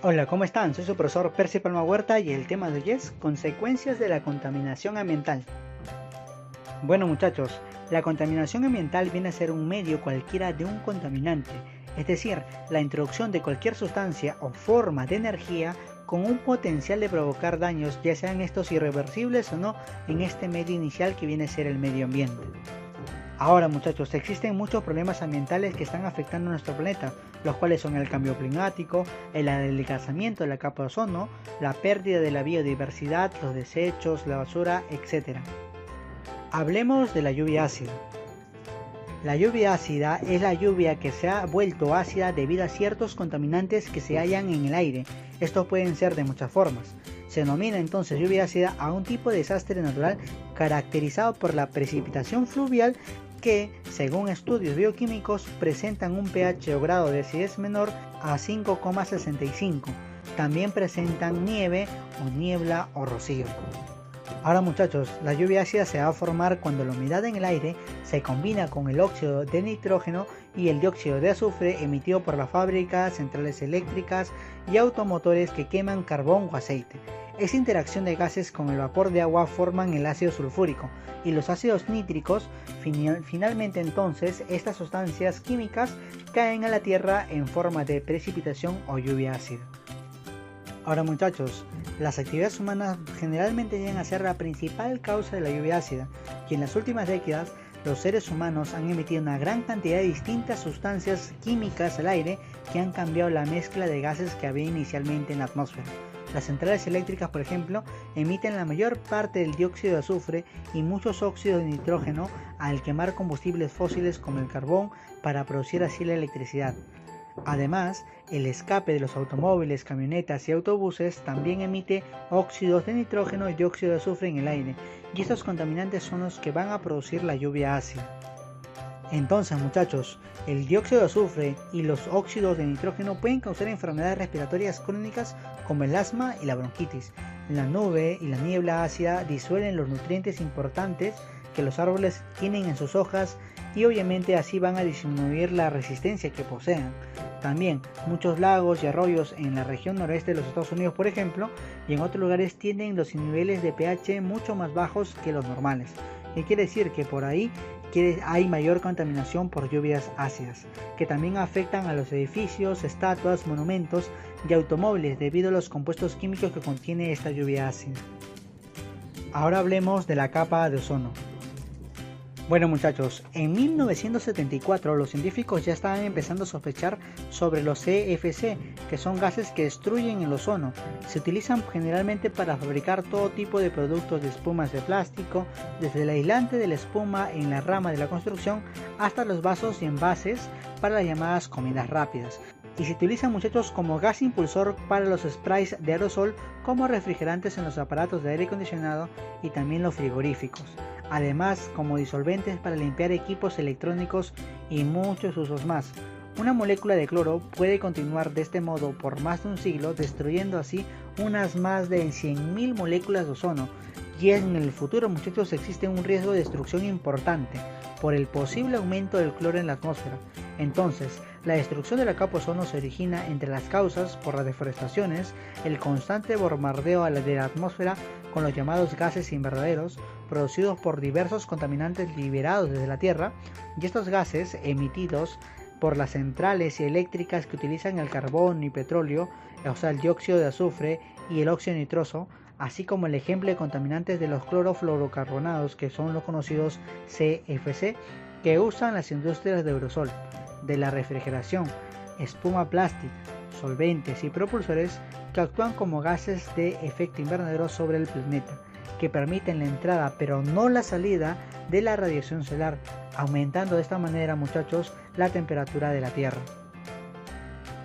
Hola, ¿cómo están? Soy su profesor Percy Palma Huerta y el tema de hoy es consecuencias de la contaminación ambiental. Bueno muchachos, la contaminación ambiental viene a ser un medio cualquiera de un contaminante, es decir, la introducción de cualquier sustancia o forma de energía con un potencial de provocar daños, ya sean estos irreversibles o no, en este medio inicial que viene a ser el medio ambiente. Ahora muchachos, existen muchos problemas ambientales que están afectando a nuestro planeta, los cuales son el cambio climático, el adelgazamiento de la capa de ozono, la pérdida de la biodiversidad, los desechos, la basura, etc. Hablemos de la lluvia ácida. La lluvia ácida es la lluvia que se ha vuelto ácida debido a ciertos contaminantes que se hallan en el aire. Estos pueden ser de muchas formas. Se denomina entonces lluvia ácida a un tipo de desastre natural caracterizado por la precipitación fluvial que, según estudios bioquímicos, presentan un pH o grado de acidez menor a 5,65. También presentan nieve o niebla o rocío. Ahora muchachos, la lluvia ácida se va a formar cuando la humedad en el aire se combina con el óxido de nitrógeno y el dióxido de azufre emitido por las fábricas, centrales eléctricas y automotores que queman carbón o aceite. Esa interacción de gases con el vapor de agua forman el ácido sulfúrico y los ácidos nítricos. Finalmente entonces estas sustancias químicas caen a la tierra en forma de precipitación o lluvia ácida. Ahora muchachos, las actividades humanas generalmente llegan a ser la principal causa de la lluvia ácida y en las últimas décadas los seres humanos han emitido una gran cantidad de distintas sustancias químicas al aire que han cambiado la mezcla de gases que había inicialmente en la atmósfera. Las centrales eléctricas, por ejemplo, emiten la mayor parte del dióxido de azufre y muchos óxidos de nitrógeno al quemar combustibles fósiles como el carbón para producir así la electricidad. Además, el escape de los automóviles, camionetas y autobuses también emite óxidos de nitrógeno y dióxido de azufre en el aire, y estos contaminantes son los que van a producir la lluvia ácida. Entonces muchachos, el dióxido de azufre y los óxidos de nitrógeno pueden causar enfermedades respiratorias crónicas como el asma y la bronquitis. La nube y la niebla ácida disuelven los nutrientes importantes que los árboles tienen en sus hojas y obviamente así van a disminuir la resistencia que poseen. También muchos lagos y arroyos en la región noreste de los Estados Unidos, por ejemplo, y en otros lugares tienen los niveles de pH mucho más bajos que los normales. ¿Qué quiere decir? Que por ahí hay mayor contaminación por lluvias ácidas, que también afectan a los edificios, estatuas, monumentos y automóviles debido a los compuestos químicos que contiene esta lluvia ácida. Ahora hablemos de la capa de ozono. Bueno muchachos, en 1974 los científicos ya estaban empezando a sospechar sobre los CFC, que son gases que destruyen el ozono. Se utilizan generalmente para fabricar todo tipo de productos de espumas de plástico, desde el aislante de la espuma en la rama de la construcción hasta los vasos y envases para las llamadas comidas rápidas. Y se utilizan muchachos como gas impulsor para los sprays de aerosol, como refrigerantes en los aparatos de aire acondicionado y también los frigoríficos. Además como disolventes para limpiar equipos electrónicos y muchos usos más. Una molécula de cloro puede continuar de este modo por más de un siglo, destruyendo así unas más de 100.000 moléculas de ozono. Y en el futuro muchachos existe un riesgo de destrucción importante por el posible aumento del cloro en la atmósfera. Entonces, la destrucción de la capa de ozono se origina entre las causas por las deforestaciones, el constante bombardeo de la atmósfera con los llamados gases invernaderos producidos por diversos contaminantes liberados desde la Tierra, y estos gases emitidos por las centrales eléctricas que utilizan el carbón y petróleo, o sea el dióxido de azufre y el óxido nitroso, así como el ejemplo de contaminantes de los clorofluorocarbonados, que son los conocidos CFC, que usan las industrias de aerosol, de la refrigeración, espuma plástica, solventes y propulsores que actúan como gases de efecto invernadero sobre el planeta, que permiten la entrada pero no la salida de la radiación solar, aumentando de esta manera muchachos la temperatura de la Tierra.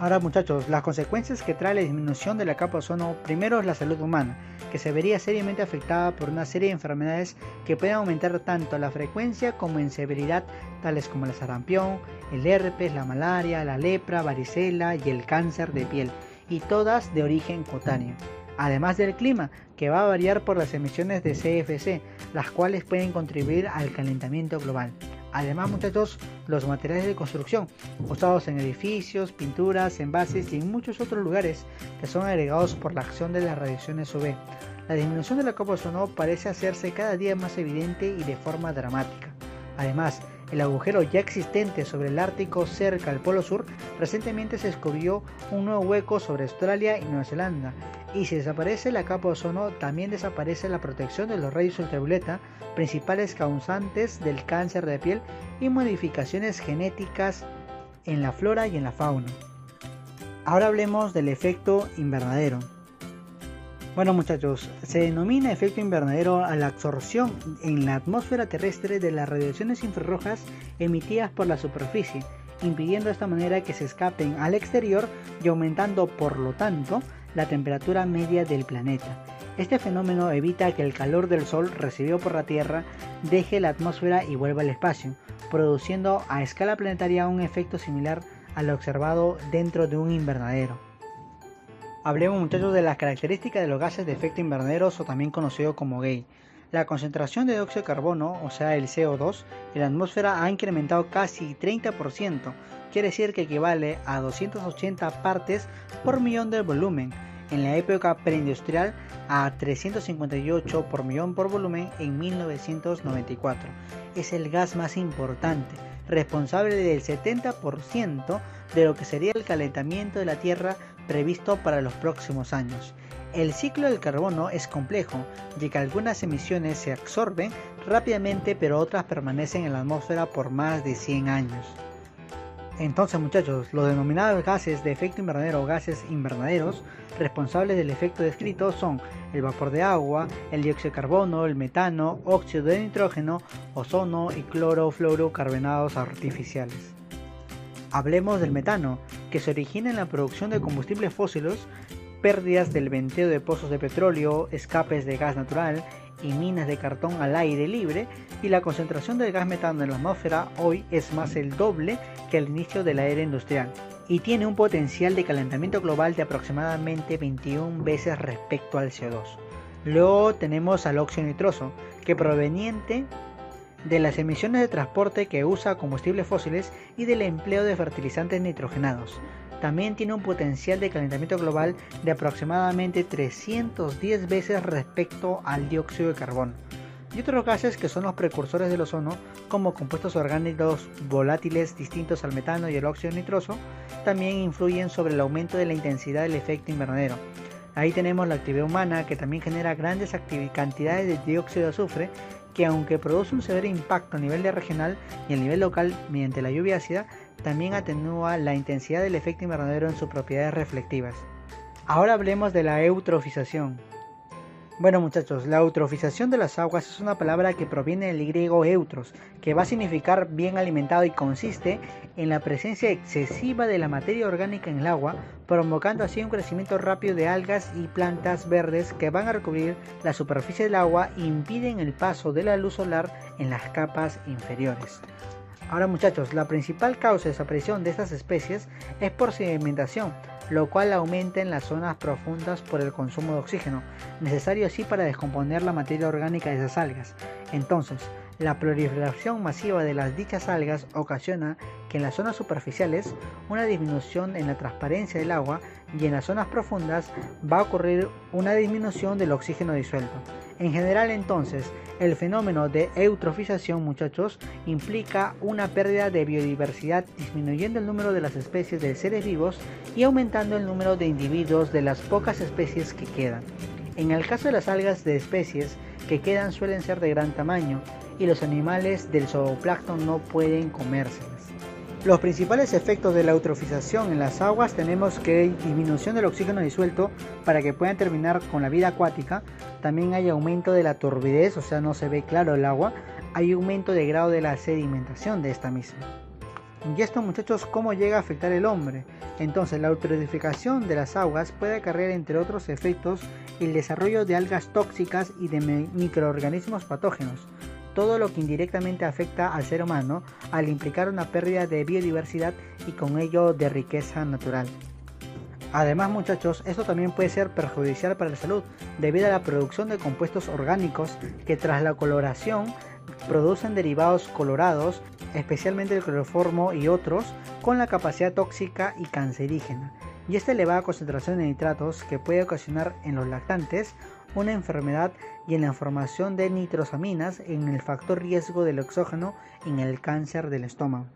Ahora muchachos, las consecuencias que trae la disminución de la capa de ozono, primero es la salud humana, que se vería seriamente afectada por una serie de enfermedades que pueden aumentar tanto la frecuencia como en severidad, tales como el sarampión, el herpes, la malaria, la lepra, varicela y el cáncer de piel, y todas de origen cutáneo. Además del clima, que va a variar por las emisiones de CFC, las cuales pueden contribuir al calentamiento global. Además, muchachos, los materiales de construcción usados en edificios, pinturas, envases y en muchos otros lugares que son agregados por la acción de las radiaciones UV. La disminución de la capa de ozono parece hacerse cada día más evidente y de forma dramática. Además, el agujero ya existente sobre el Ártico cerca al Polo Sur, recientemente se descubrió un nuevo hueco sobre Australia y Nueva Zelanda. Y si desaparece la capa de ozono, también desaparece la protección de los rayos ultravioleta, principales causantes del cáncer de piel y modificaciones genéticas en la flora y en la fauna. Ahora hablemos del efecto invernadero. Bueno muchachos, se denomina efecto invernadero a la absorción en la atmósfera terrestre de las radiaciones infrarrojas emitidas por la superficie, impidiendo de esta manera que se escapen al exterior y aumentando por lo tanto la temperatura media del planeta. Este fenómeno evita que el calor del Sol recibido por la Tierra deje la atmósfera y vuelva al espacio, produciendo a escala planetaria un efecto similar al observado dentro de un invernadero. Hablemos muchachos de las características de los gases de efecto invernadero o también conocido como GEI. La concentración de dióxido de carbono, o sea el CO2, en la atmósfera ha incrementado casi 30%, quiere decir que equivale a 280 partes por millón del volumen, en la época preindustrial a 358 por millón por volumen en 1994. Es el gas más importante, responsable del 70% de lo que sería el calentamiento de la Tierra previsto para los próximos años. El ciclo del carbono es complejo, ya que algunas emisiones se absorben rápidamente pero otras permanecen en la atmósfera por más de 100 años. Entonces muchachos, los denominados gases de efecto invernadero o gases invernaderos responsables del efecto descrito son el vapor de agua, el dióxido de carbono, el metano, óxido de nitrógeno, ozono y clorofluorocarbonados artificiales. Hablemos del metano, que se origina en la producción de combustibles fósiles, pérdidas del venteo de pozos de petróleo, escapes de gas natural y minas de cartón al aire libre, y la concentración del gas metano en la atmósfera hoy es más el doble que al inicio de la era industrial y tiene un potencial de calentamiento global de aproximadamente 21 veces respecto al CO2. Luego tenemos al óxido nitroso, que proveniente de las emisiones de transporte que usa combustibles fósiles y del empleo de fertilizantes nitrogenados. También tiene un potencial de calentamiento global de aproximadamente 310 veces respecto al dióxido de carbono. Y otros gases que son los precursores del ozono, como compuestos orgánicos volátiles distintos al metano y el óxido nitroso, también influyen sobre el aumento de la intensidad del efecto invernadero. Ahí tenemos la actividad humana, que también genera grandes cantidades de dióxido de azufre, que aunque produce un severo impacto a nivel regional y a nivel local mediante la lluvia ácida, también atenúa la intensidad del efecto invernadero en sus propiedades reflectivas. Ahora hablemos de la eutrofización. Bueno muchachos, la eutrofización de las aguas es una palabra que proviene del griego eutros, que va a significar bien alimentado y consiste en la presencia excesiva de la materia orgánica en el agua, provocando así un crecimiento rápido de algas y plantas verdes que van a recubrir la superficie del agua e impiden el paso de la luz solar en las capas inferiores. Ahora muchachos, la principal causa de desaparición de estas especies es por sedimentación, lo cual aumenta en las zonas profundas por el consumo de oxígeno, necesario así para descomponer la materia orgánica de esas algas. Entonces, la proliferación masiva de las dichas algas ocasiona que en las zonas superficiales una disminución en la transparencia del agua y en las zonas profundas va a ocurrir una disminución del oxígeno disuelto. En general entonces, el fenómeno de eutrofización muchachos implica una pérdida de biodiversidad, disminuyendo el número de las especies de seres vivos y aumentando el número de individuos de las pocas especies que quedan. En el caso de las algas, de especies que quedan suelen ser de gran tamaño y los animales del zooplancton no pueden comérselas. Los principales efectos de la eutrofización en las aguas tenemos que disminución del oxígeno disuelto para que puedan terminar con la vida acuática. También hay aumento de la turbidez, o sea no se ve claro el agua. Hay aumento de grado de la sedimentación de esta misma. Y esto muchachos, ¿cómo llega a afectar al hombre? Entonces la eutrofización de las aguas puede acarrear entre otros efectos el desarrollo de algas tóxicas y de microorganismos patógenos. Todo lo que indirectamente afecta al ser humano al implicar una pérdida de biodiversidad y con ello de riqueza natural. Además muchachos, esto también puede ser perjudicial para la salud debido a la producción de compuestos orgánicos que tras la coloración producen derivados colorados especialmente el cloroformo y otros, con la capacidad tóxica y cancerígena, y esta elevada concentración de nitratos que puede ocasionar en los lactantes una enfermedad y en la formación de nitrosaminas en el factor riesgo del oxógeno en el cáncer del estómago.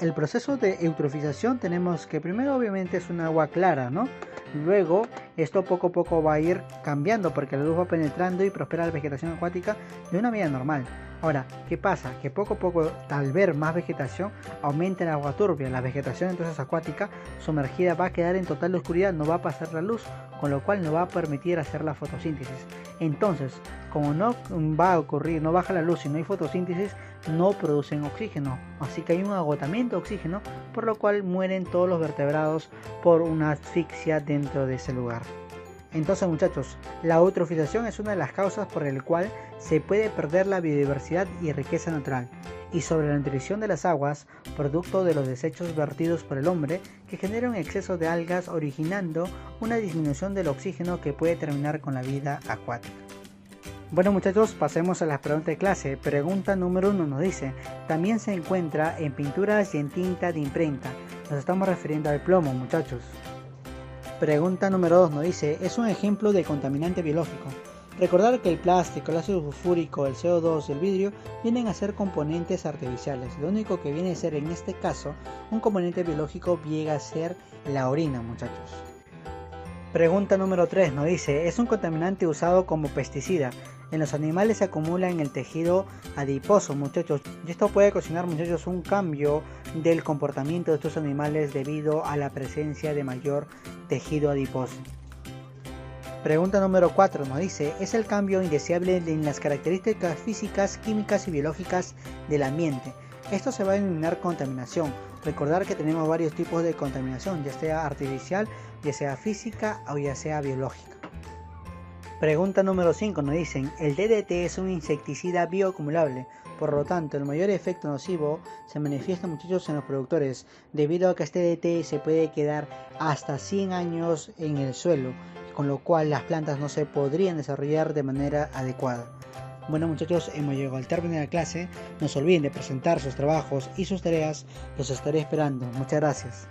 El proceso de eutrofización tenemos que primero obviamente es un agua clara, ¿no? Luego esto poco a poco va a ir cambiando porque la luz va penetrando y prospera la vegetación acuática de una manera normal. Ahora, ¿qué pasa? Que poco a poco, al ver más vegetación, aumenta el agua turbia. La vegetación entonces acuática sumergida va a quedar en total oscuridad, no va a pasar la luz, con lo cual no va a permitir hacer la fotosíntesis. Entonces, como no va a ocurrir, no baja la luz y no hay fotosíntesis, no producen oxígeno. Así que hay un agotamiento de oxígeno, por lo cual mueren todos los vertebrados por una asfixia dentro de ese lugar. Entonces, muchachos, la eutrofización es una de las causas por el cual se puede perder la biodiversidad y riqueza natural, y sobre la nutrición de las aguas, producto de los desechos vertidos por el hombre, que genera un exceso de algas originando una disminución del oxígeno que puede terminar con la vida acuática. Bueno, muchachos, pasemos a las preguntas de clase. Pregunta número 1 nos dice: también se encuentra en pinturas y en tinta de imprenta. Nos estamos refiriendo al plomo, muchachos. Pregunta número 2 nos dice: es un ejemplo de contaminante biológico. Recordar que el plástico, el ácido sulfúrico, el CO2 y el vidrio vienen a ser componentes artificiales. Lo único que viene a ser en este caso un componente biológico llega a ser la orina, muchachos. Pregunta número 3 nos dice: es un contaminante usado como pesticida. En los animales se acumula en el tejido adiposo, muchachos, y esto puede ocasionar, muchachos, un cambio del comportamiento de estos animales debido a la presencia de mayor tejido adiposo. Pregunta número 4 nos dice: es el cambio indeseable en las características físicas, químicas y biológicas del ambiente. Esto se va a denominar contaminación. Recordar que tenemos varios tipos de contaminación, ya sea artificial, ya sea física o ya sea biológica. Pregunta número 5 nos dicen: el DDT es un insecticida bioacumulable, por lo tanto el mayor efecto nocivo se manifiesta, muchachos, en los productores, debido a que este DDT se puede quedar hasta 100 años en el suelo, con lo cual las plantas no se podrían desarrollar de manera adecuada. Bueno, muchachos, hemos llegado al término de la clase. No se olviden de presentar sus trabajos y sus tareas, los estaré esperando. Muchas gracias.